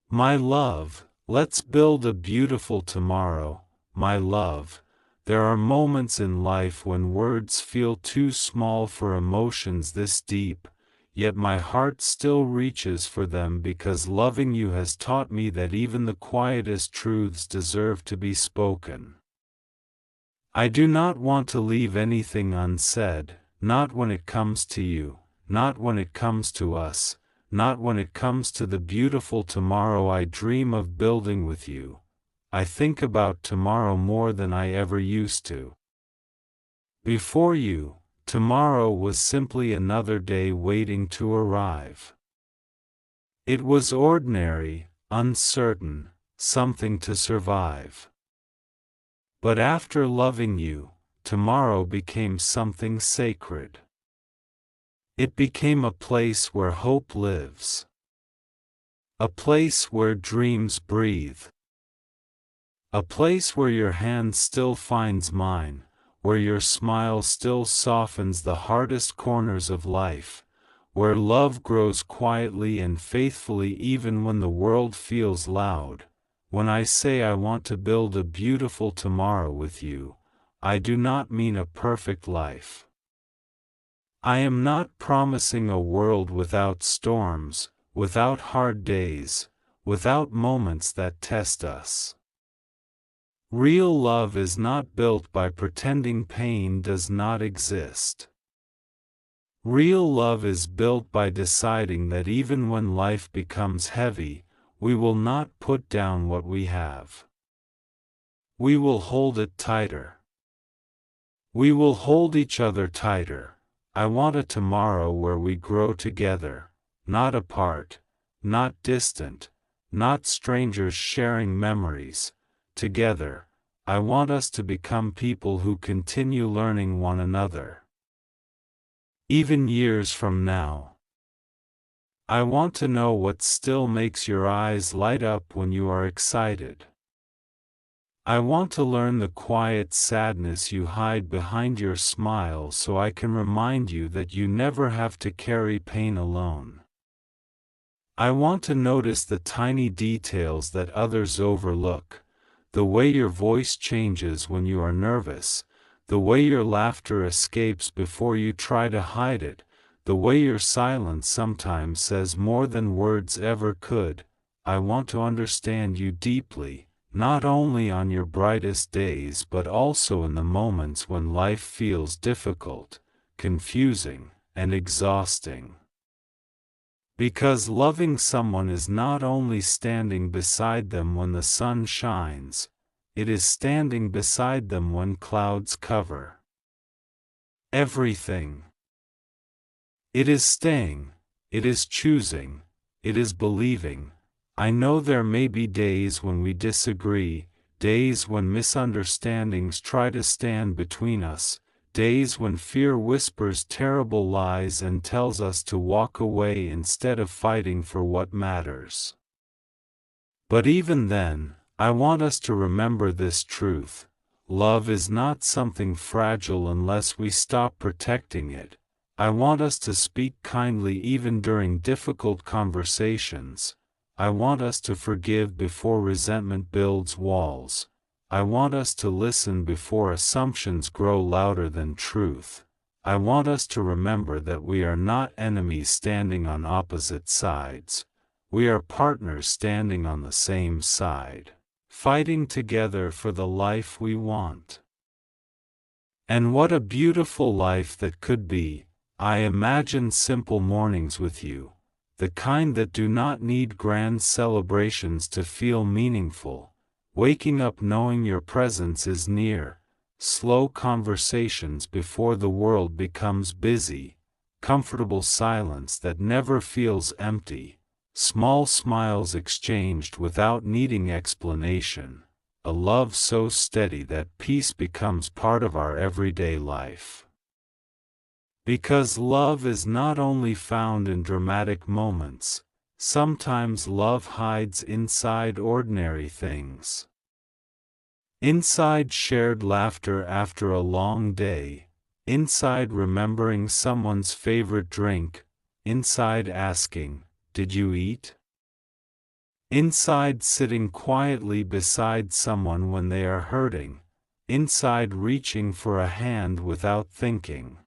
My love, let's build a beautiful tomorrow. My love, there are moments in life when words feel too small for emotions this deep, yet my heart still reaches for them because loving you has taught me that even the quietest truths deserve to be spoken. I do not want to leave anything unsaid, not when it comes to you, not when it comes to us, not when it comes to the beautiful tomorrow I dream of building with you. I think about tomorrow more than I ever used to. Before you, tomorrow was simply another day waiting to arrive. It was ordinary, uncertain, something to survive. But after loving you, tomorrow became something sacred. It became a place where hope lives. A place where dreams breathe. A place where your hand still finds mine, where your smile still softens the hardest corners of life, where love grows quietly and faithfully even when the world feels loud. When I say I want to build a beautiful tomorrow with you, I do not mean a perfect life. I am not promising a world without storms, without hard days, without moments that test us. Real love is not built by pretending pain does not exist. Real love is built by deciding that even when life becomes heavy, we will not put down what we have. We will hold it tighter. We will hold each other tighter. I want a tomorrow where we grow together, not apart, not distant, not strangers sharing memories. Together, I want us to become people who continue learning one another. Even years from now. I want to know what still makes your eyes light up when you are excited. I want to learn the quiet sadness you hide behind your smile so I can remind you that you never have to carry pain alone. I want to notice the tiny details that others overlook, the way your voice changes when you are nervous, the way your laughter escapes before you try to hide it, the way your silence sometimes says more than words ever could. I want to understand you deeply, not only on your brightest days but also in the moments when life feels difficult, confusing, and exhausting. Because loving someone is not only standing beside them when the sun shines, it is standing beside them when clouds cover everything. It is staying, it is choosing, it is believing. I know there may be days when we disagree, days when misunderstandings try to stand between us, days when fear whispers terrible lies and tells us to walk away instead of fighting for what matters. But even then, I want us to remember this truth: love is not something fragile unless we stop protecting it. I want us to speak kindly even during difficult conversations. I want us to forgive before resentment builds walls. I want us to listen before assumptions grow louder than truth. I want us to remember that we are not enemies standing on opposite sides. We are partners standing on the same side, fighting together for the life we want. And what a beautiful life that could be. I imagine simple mornings with you, the kind that do not need grand celebrations to feel meaningful, waking up knowing your presence is near, slow conversations before the world becomes busy, comfortable silence that never feels empty, small smiles exchanged without needing explanation, a love so steady that peace becomes part of our everyday life. Because love is not only found in dramatic moments, sometimes love hides inside ordinary things. Inside shared laughter after a long day, inside remembering someone's favorite drink, inside asking, "Did you eat?" Inside sitting quietly beside someone when they are hurting, inside reaching for a hand without thinking.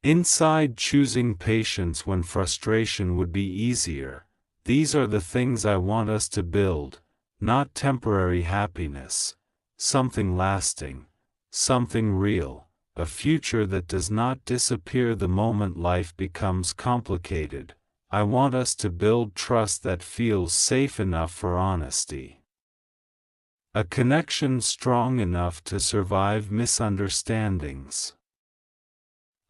Inside choosing patience when frustration would be easier. These are the things I want us to build, not temporary happiness, something lasting, something real, a future that does not disappear the moment life becomes complicated. I want us to build trust that feels safe enough for honesty. A connection strong enough to survive misunderstandings.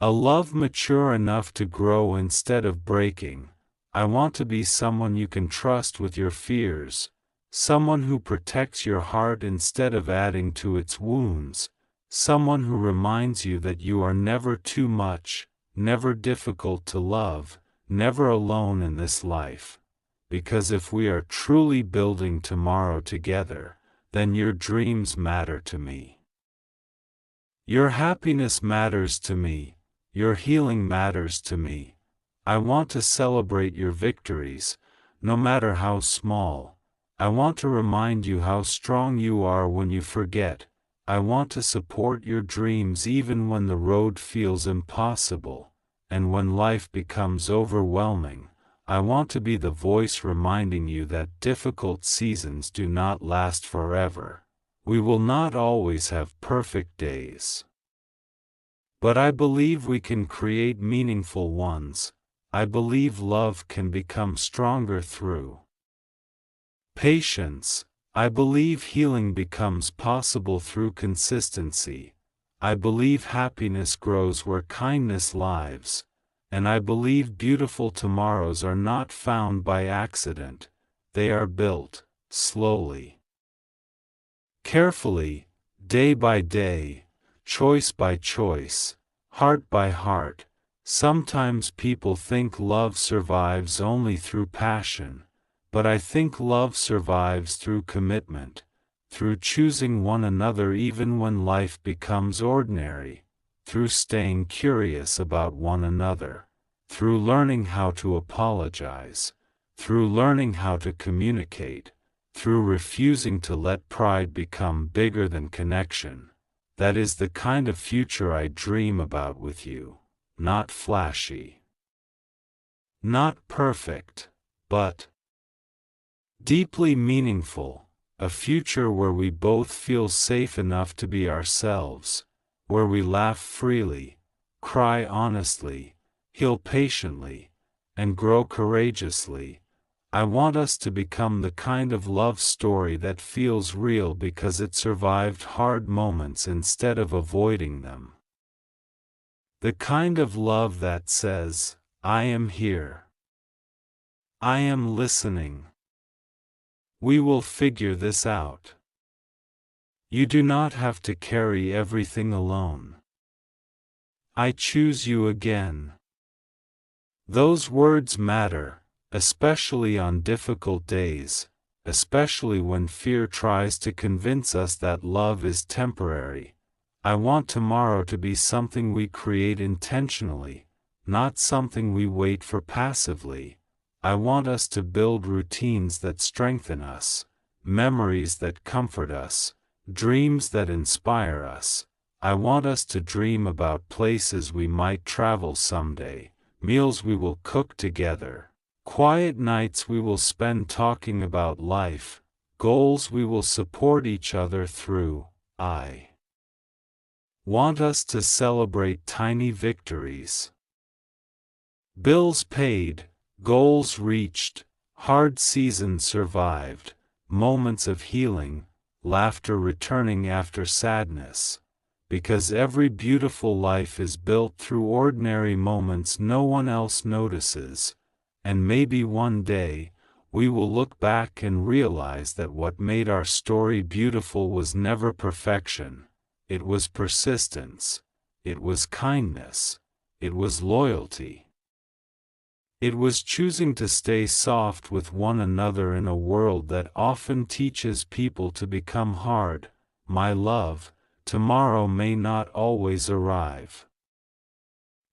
A love mature enough to grow instead of breaking. I want to be someone you can trust with your fears, someone who protects your heart instead of adding to its wounds, someone who reminds you that you are never too much, never difficult to love, never alone in this life. Because if we are truly building tomorrow together, then your dreams matter to me. Your happiness matters to me. Your healing matters to me. I want to celebrate your victories, no matter how small. I want to remind you how strong you are when you forget. I want to support your dreams even when the road feels impossible, and when life becomes overwhelming. I want to be the voice reminding you that difficult seasons do not last forever. We will not always have perfect days. But I believe we can create meaningful ones. I believe love can become stronger through patience. I believe healing becomes possible through consistency. I believe happiness grows where kindness lives. And I believe beautiful tomorrows are not found by accident. They are built, slowly, carefully, day by day, choice by choice, heart by heart. Sometimes people think love survives only through passion, but I think love survives through commitment, through choosing one another even when life becomes ordinary, through staying curious about one another, through learning how to apologize, through learning how to communicate, through refusing to let pride become bigger than connection. That is the kind of future I dream about with you. Not flashy, not perfect, but deeply meaningful. A future where we both feel safe enough to be ourselves, where we laugh freely, cry honestly, heal patiently, and grow courageously. I want us to become the kind of love story that feels real because it survived hard moments instead of avoiding them. The kind of love that says, I am here. I am listening. We will figure this out. You do not have to carry everything alone. I choose you again. Those words matter, especially on difficult days, especially when fear tries to convince us that love is temporary. I want tomorrow to be something we create intentionally, not something we wait for passively. I want us to build routines that strengthen us, memories that comfort us, dreams that inspire us. I want us to dream about places we might travel someday, meals we will cook together, quiet nights we will spend talking about life, goals we will support each other through. I want us to celebrate tiny victories. Bills paid, goals reached, hard seasons survived, moments of healing, laughter returning after sadness. Because every beautiful life is built through ordinary moments no one else notices, and maybe one day, we will look back and realize that what made our story beautiful was never perfection. It was persistence. It was kindness. It was loyalty. It was choosing to stay soft with one another in a world that often teaches people to become hard. My love, tomorrow may not always arrive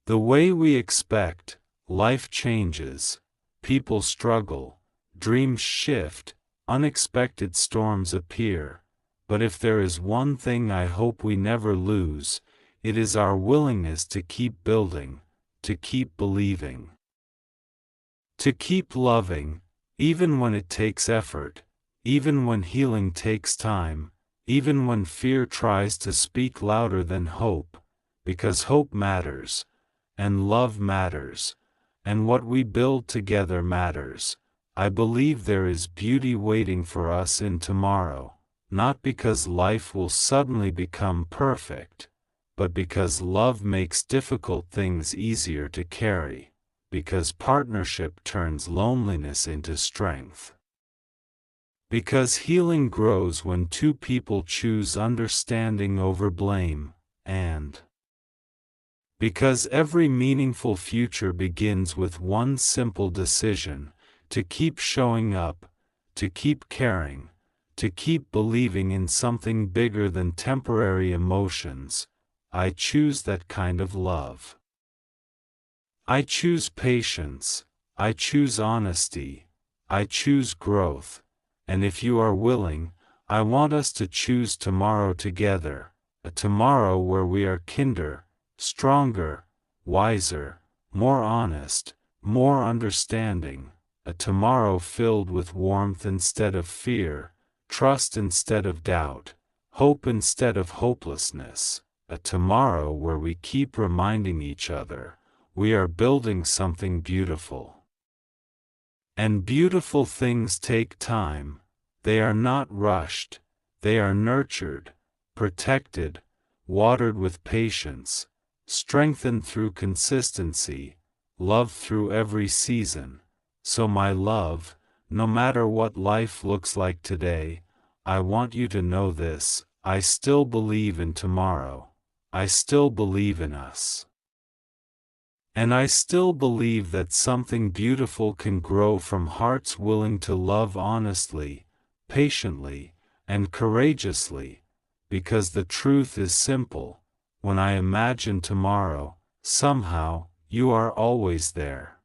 the way we expect. Life changes. People struggle. dreams shift, unexpected storms appear, but if there is one thing I hope we never lose, it is our willingness to keep building, to keep believing, to keep loving, even when it takes effort, even when healing takes time, even when fear tries to speak louder than hope, because hope matters, and love matters, and what we build together matters. I believe there is beauty waiting for us in tomorrow, not because life will suddenly become perfect, but because love makes difficult things easier to carry, because partnership turns loneliness into strength, because healing grows when two people choose understanding over blame, and because every meaningful future begins with one simple decision: to keep showing up, to keep caring, to keep believing in something bigger than temporary emotions. I choose that kind of love. I choose patience, I choose honesty, I choose growth, and if you are willing, I want us to choose tomorrow together, a tomorrow where we are kinder, stronger, wiser, more honest, more understanding, a tomorrow filled with warmth instead of fear, trust instead of doubt, hope instead of hopelessness, a tomorrow where we keep reminding each other we are building something beautiful. And beautiful things take time. They are not rushed, they are nurtured, protected, watered with patience, strengthened through consistency, loved through every season. So my love, no matter what life looks like today, I want you to know this: I still believe in tomorrow. I still believe in us. And I still believe that something beautiful can grow from hearts willing to love honestly, patiently, and courageously, because the truth is simple: when I imagine tomorrow, somehow, you are always there.